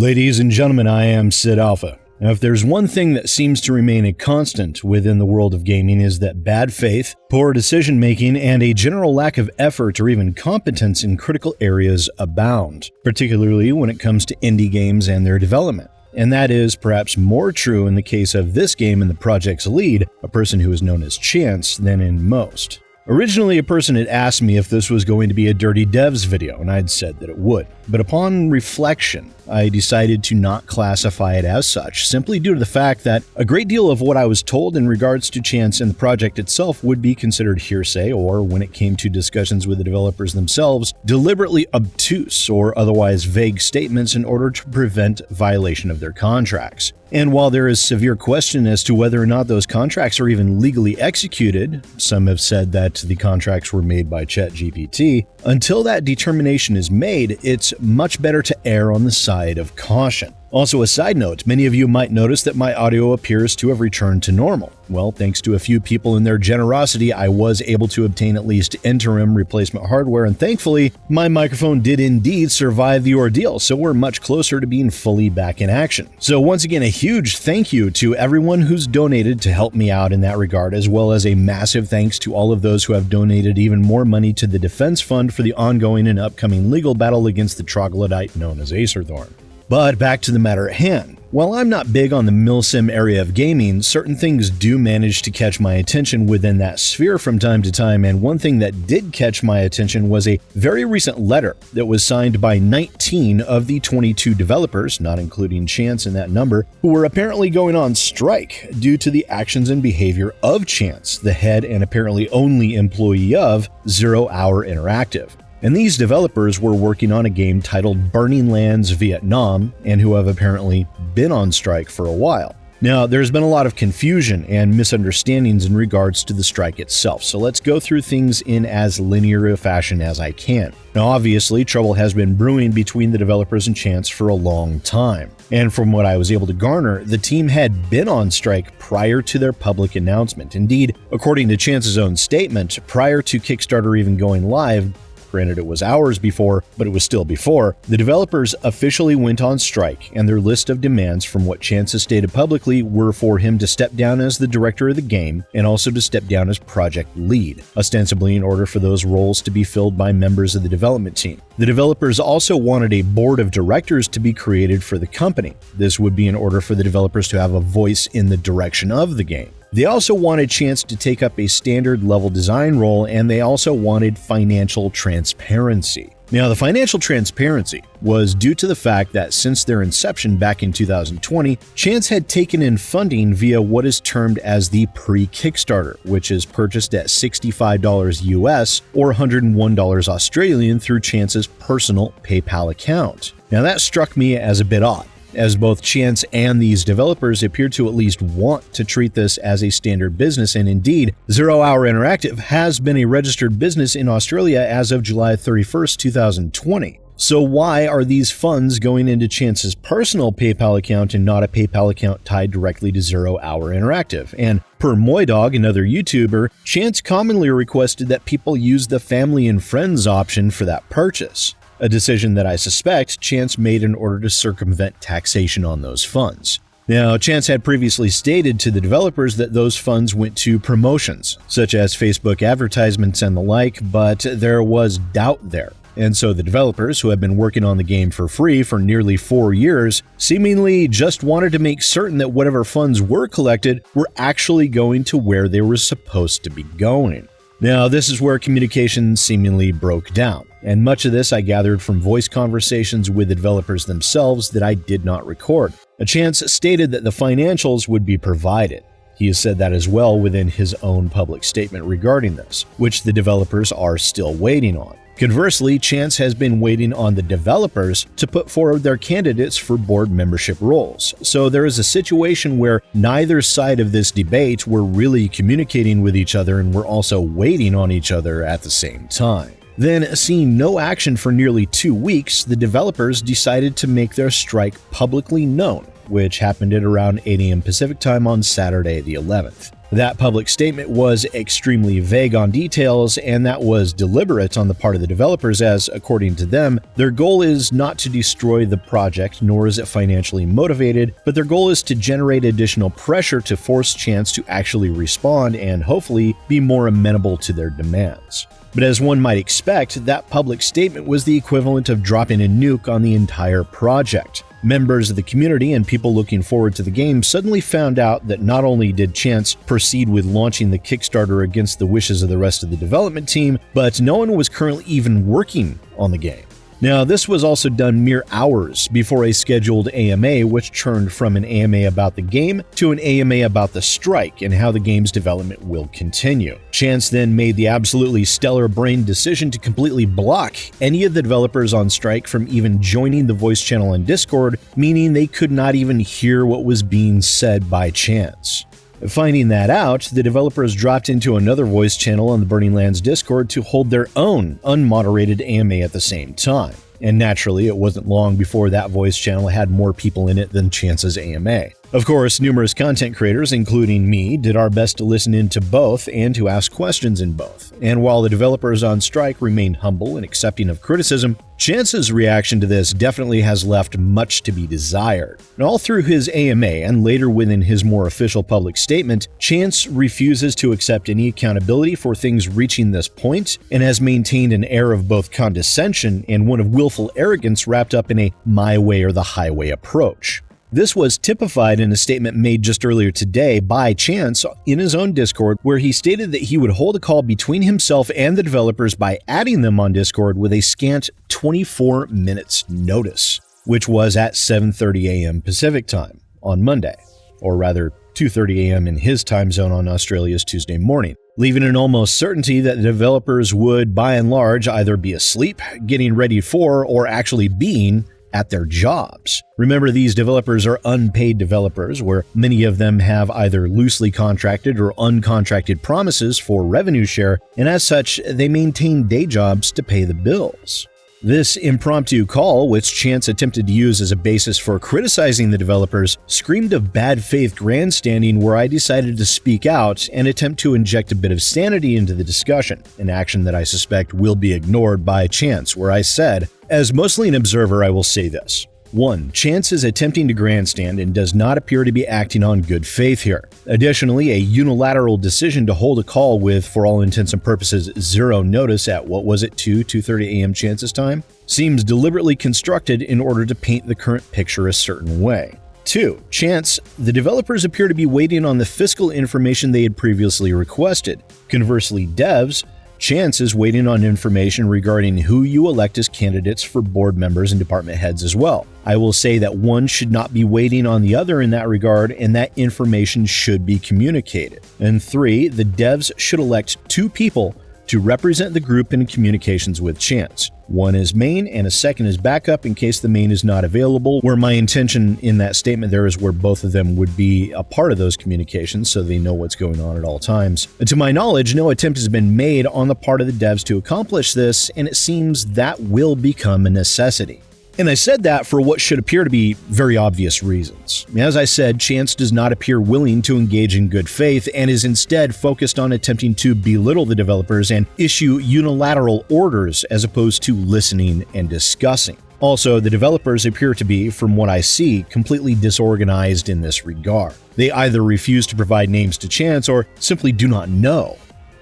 Ladies and gentlemen, I am SidAlpha. Now, if there's one thing that seems to remain a constant within the world of gaming is that bad faith, poor decision-making, and a general lack of effort or even competence in critical areas abound, particularly when it comes to indie games and their development. And that is perhaps more true in the case of this game and the project's lead, a person who is known as Chance, than in most. Originally, a person had asked me if this was going to be a Dirty Devs video, and I'd said that it would. But upon reflection, I decided to not classify it as such, simply due to the fact that a great deal of what I was told in regards to Chance and the project itself would be considered hearsay, or when it came to discussions with the developers themselves, deliberately obtuse or otherwise vague statements in order to prevent violation of their contracts. And while there is severe question as to whether or not those contracts are even legally executed, some have said that the contracts were made by ChatGPT, until that determination is made, it's much better to err on the side of caution. Also, a side note, many of you might notice that my audio appears to have returned to normal. Well, thanks to a few people and their generosity, I was able to obtain at least interim replacement hardware, and thankfully, my microphone did indeed survive the ordeal, so we're much closer to being fully back in action. So once again, a huge thank you to everyone who's donated to help me out in that regard, as well as a massive thanks to all of those who have donated even more money to the Defense Fund for the ongoing and upcoming legal battle against the troglodyte known as Acerthorn. But back to the matter at hand. While I'm not big on the milsim area of gaming, certain things do manage to catch my attention within that sphere from time to time, and one thing that did catch my attention was a very recent letter that was signed by 19 of the 22 developers, not including Chance in that number, who were apparently going on strike due to the actions and behavior of Chance, the head and apparently only employee of 0 Hour Interactive. And these developers were working on a game titled Burning Lands Vietnam, and who have apparently been on strike for a while. Now, there's been a lot of confusion and misunderstandings in regards to the strike itself, so let's go through things in as linear a fashion as I can. Now, obviously, trouble has been brewing between the developers and Chance for a long time. And from what I was able to garner, the team had been on strike prior to their public announcement. Indeed, according to Chance's own statement, prior to Kickstarter even going live, granted it was hours before, but it was still before, the developers officially went on strike, and their list of demands from what Chance has stated publicly were for him to step down as the director of the game and also to step down as project lead, ostensibly in order for those roles to be filled by members of the development team. The developers also wanted a board of directors to be created for the company. This would be in order for the developers to have a voice in the direction of the game. They also wanted Chance to take up a standard level design role, and they also wanted financial transparency. Now, the financial transparency was due to the fact that since their inception back in 2020, Chance had taken in funding via what is termed as the pre-Kickstarter, which is purchased at $65 US or $101 Australian through Chance's personal PayPal account. Now, that struck me as a bit odd, as both Chance and these developers appear to at least want to treat this as a standard business, and indeed, 0 Hour Interactive has been a registered business in Australia as of July 31st, 2020. So why are these funds going into Chance's personal PayPal account and not a PayPal account tied directly to 0 Hour Interactive? And per Moydog, another YouTuber, Chance commonly requested that people use the family and friends option for that purchase, a decision that I suspect Chance made in order to circumvent taxation on those funds. Now, Chance had previously stated to the developers that those funds went to promotions, such as Facebook advertisements and the like, but there was doubt there. And so the developers, who have been working on the game for free for nearly 4 years, seemingly just wanted to make certain that whatever funds were collected were actually going to where they were supposed to be going. Now, this is where communication seemingly broke down, and much of this I gathered from voice conversations with the developers themselves that I did not record. Chance stated that the financials would be provided. He has said that as well within his own public statement regarding this, which the developers are still waiting on. Conversely, Chance has been waiting on the developers to put forward their candidates for board membership roles. So there is a situation where neither side of this debate were really communicating with each other and were also waiting on each other at the same time. Then, seeing no action for nearly 2 weeks, the developers decided to make their strike publicly known, which happened at around 8 a.m. Pacific time on Saturday the 11th. That public statement was extremely vague on details, and that was deliberate on the part of the developers as, according to them, their goal is not to destroy the project, nor is it financially motivated, but their goal is to generate additional pressure to force Chance to actually respond and hopefully be more amenable to their demands. But as one might expect, that public statement was the equivalent of dropping a nuke on the entire project. Members of the community and people looking forward to the game suddenly found out that not only did Chance proceed with launching the Kickstarter against the wishes of the rest of the development team, but no one was currently even working on the game. Now, this was also done mere hours before a scheduled AMA, which turned from an AMA about the game to an AMA about the strike and how the game's development will continue. Chance then made the absolutely stellar-brained decision to completely block any of the developers on strike from even joining the voice channel in Discord, meaning they could not even hear what was being said by Chance. Finding that out, the developers dropped into another voice channel on the Burning Lands Discord to hold their own unmoderated AMA at the same time. And naturally, it wasn't long before that voice channel had more people in it than Chance's AMA. Of course, numerous content creators, including me, did our best to listen into both and to ask questions in both. And while the developers on strike remained humble and accepting of criticism, Chance's reaction to this definitely has left much to be desired. And all through his AMA and later within his more official public statement, Chance refuses to accept any accountability for things reaching this point and has maintained an air of both condescension and one of willful arrogance wrapped up in a my way or the highway approach. This was typified in a statement made just earlier today by Chance in his own Discord, where he stated that he would hold a call between himself and the developers by adding them on Discord with a scant 24 minutes notice, which was at 7:30 a.m. Pacific time on Monday, or rather 2:30 a.m. in his time zone on Australia's Tuesday morning, leaving an almost certainty that the developers would, by and large, either be asleep, getting ready for, or actually being at their jobs. Remember, these developers are unpaid developers, where many of them have either loosely contracted or uncontracted promises for revenue share, and as such, they maintain day jobs to pay the bills. This impromptu call, which Chance attempted to use as a basis for criticizing the developers, screamed of bad faith grandstanding, where I decided to speak out and attempt to inject a bit of sanity into the discussion, an action that I suspect will be ignored by Chance, where I said, as mostly an observer, I will say this. 1. Chance is attempting to grandstand and does not appear to be acting on good faith here. Additionally, a unilateral decision to hold a call with, for all intents and purposes, zero notice at, 2:30 a.m. Chance's time, seems deliberately constructed in order to paint the current picture a certain way. 2. Chance, the developers appear to be waiting on the fiscal information they had previously requested. Conversely, devs, Chance is waiting on information regarding who you elect as candidates for board members and department heads as well. I will say that one should not be waiting on the other in that regard, and that information should be communicated. And 3, the devs should elect 2 people to represent the group in communications with Chance. One is main and a second is backup in case the main is not available, where my intention in that statement there is where both of them would be a part of those communications so they know what's going on at all times. And to my knowledge, no attempt has been made on the part of the devs to accomplish this, and it seems that will become a necessity. And I said that for what should appear to be very obvious reasons. As I said, Chance does not appear willing to engage in good faith and is instead focused on attempting to belittle the developers and issue unilateral orders as opposed to listening and discussing. Also, the developers appear to be, from what I see, completely disorganized in this regard. They either refuse to provide names to Chance or simply do not know.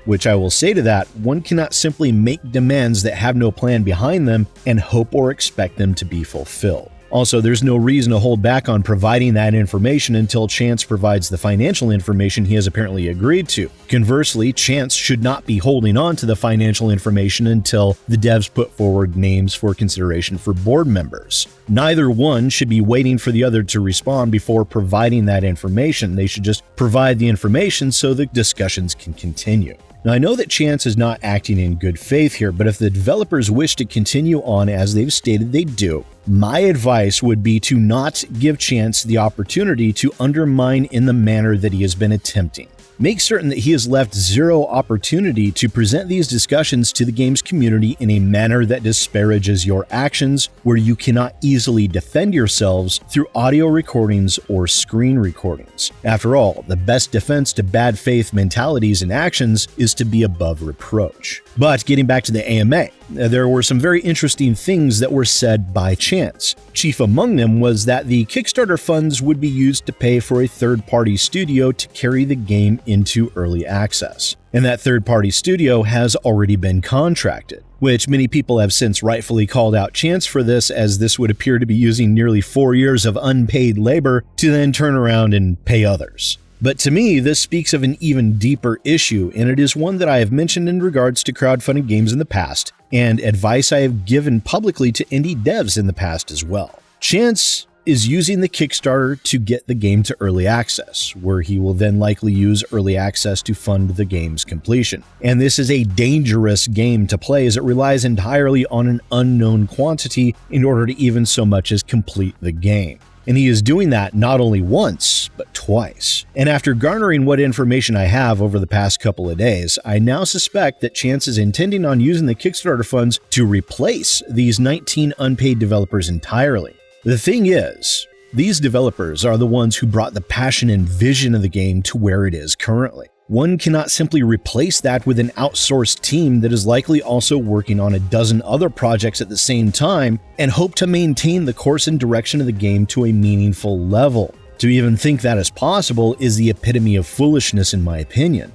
Which I will say to that, one cannot simply make demands that have no plan behind them and hope or expect them to be fulfilled. Also, there's no reason to hold back on providing that information until Chance provides the financial information he has apparently agreed to. Conversely, Chance should not be holding on to the financial information until the devs put forward names for consideration for board members. Neither one should be waiting for the other to respond before providing that information. They should just provide the information so the discussions can continue. Now, I know that Chance is not acting in good faith here, but if the developers wish to continue on as they've stated they do, my advice would be to not give Chance the opportunity to undermine in the manner that he has been attempting. make certain that he has left zero opportunity to present these discussions to the game's community in a manner that disparages your actions, where you cannot easily defend yourselves through audio recordings or screen recordings. After all, the best defense to bad faith mentalities and actions is to be above reproach. But getting back to the AMA, there were some very interesting things that were said by Chance. Chief among them was that the Kickstarter funds would be used to pay for a third-party studio to carry the game into early access. And that third-party studio has already been contracted, which many people have since rightfully called out Chance for this, as this would appear to be using nearly 4 years of unpaid labor to then turn around and pay others. But to me, this speaks of an even deeper issue, and it is one that I have mentioned in regards to crowdfunding games in the past, and advice I have given publicly to indie devs in the past as well. Chance is using the Kickstarter to get the game to early access, where he will then likely use early access to fund the game's completion. And this is a dangerous game to play, as it relies entirely on an unknown quantity in order to even so much as complete the game. And he is doing that not only once, but twice. And after garnering what information I have over the past couple of days, I now suspect that Chance is intending on using the Kickstarter funds to replace these 19 unpaid developers entirely. The thing is, these developers are the ones who brought the passion and vision of the game to where it is currently. One cannot simply replace that with an outsourced team that is likely also working on a dozen other projects at the same time and hope to maintain the course and direction of the game to a meaningful level. To even think that is possible is the epitome of foolishness, in my opinion.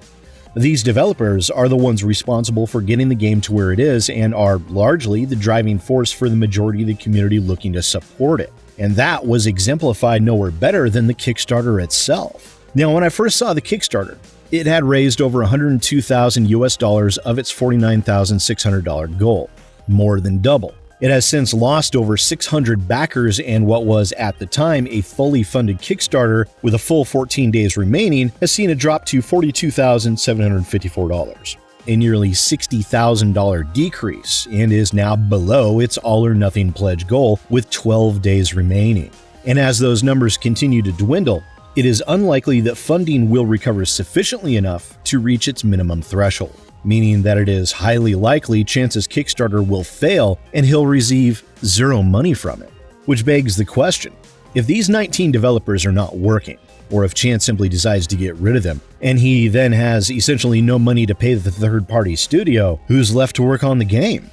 These developers are the ones responsible for getting the game to where it is and are largely the driving force for the majority of the community looking to support it. And that was exemplified nowhere better than the Kickstarter itself. Now, when I first saw the Kickstarter, it had raised over $102,000 of its $49,600 goal, more than double. It has since lost over 600 backers, and what was at the time a fully funded Kickstarter with a full 14 days remaining has seen a drop to $42,754, a nearly $60,000 decrease, and is now below its all-or-nothing pledge goal with 12 days remaining. And as those numbers continue to dwindle, it is unlikely that funding will recover sufficiently enough to reach its minimum threshold, meaning that it is highly likely Chance's Kickstarter will fail and he'll receive zero money from it. Which begs the question, if these 19 developers are not working, or if Chance simply decides to get rid of them, and he then has essentially no money to pay the third-party studio, who's left to work on the game?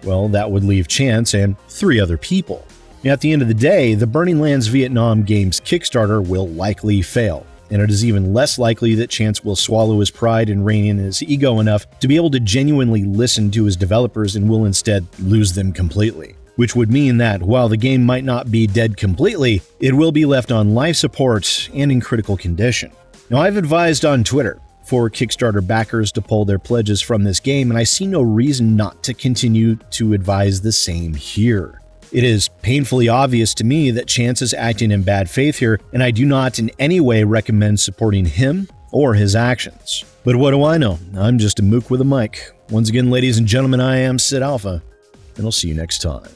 Well, that would leave Chance and 3 other people. At the end of the day, the Burning Lands Vietnam game's Kickstarter will likely fail, and it is even less likely that Chance will swallow his pride and rein in his ego enough to be able to genuinely listen to his developers and will instead lose them completely. Which would mean that, while the game might not be dead completely, it will be left on life support and in critical condition. Now, I've advised on Twitter for Kickstarter backers to pull their pledges from this game, and I see no reason not to continue to advise the same here. It is painfully obvious to me that Chance is acting in bad faith here, and I do not in any way recommend supporting him or his actions. But what do I know? I'm just a mook with a mic. Once again, ladies and gentlemen, I am SidAlpha, and I'll see you next time.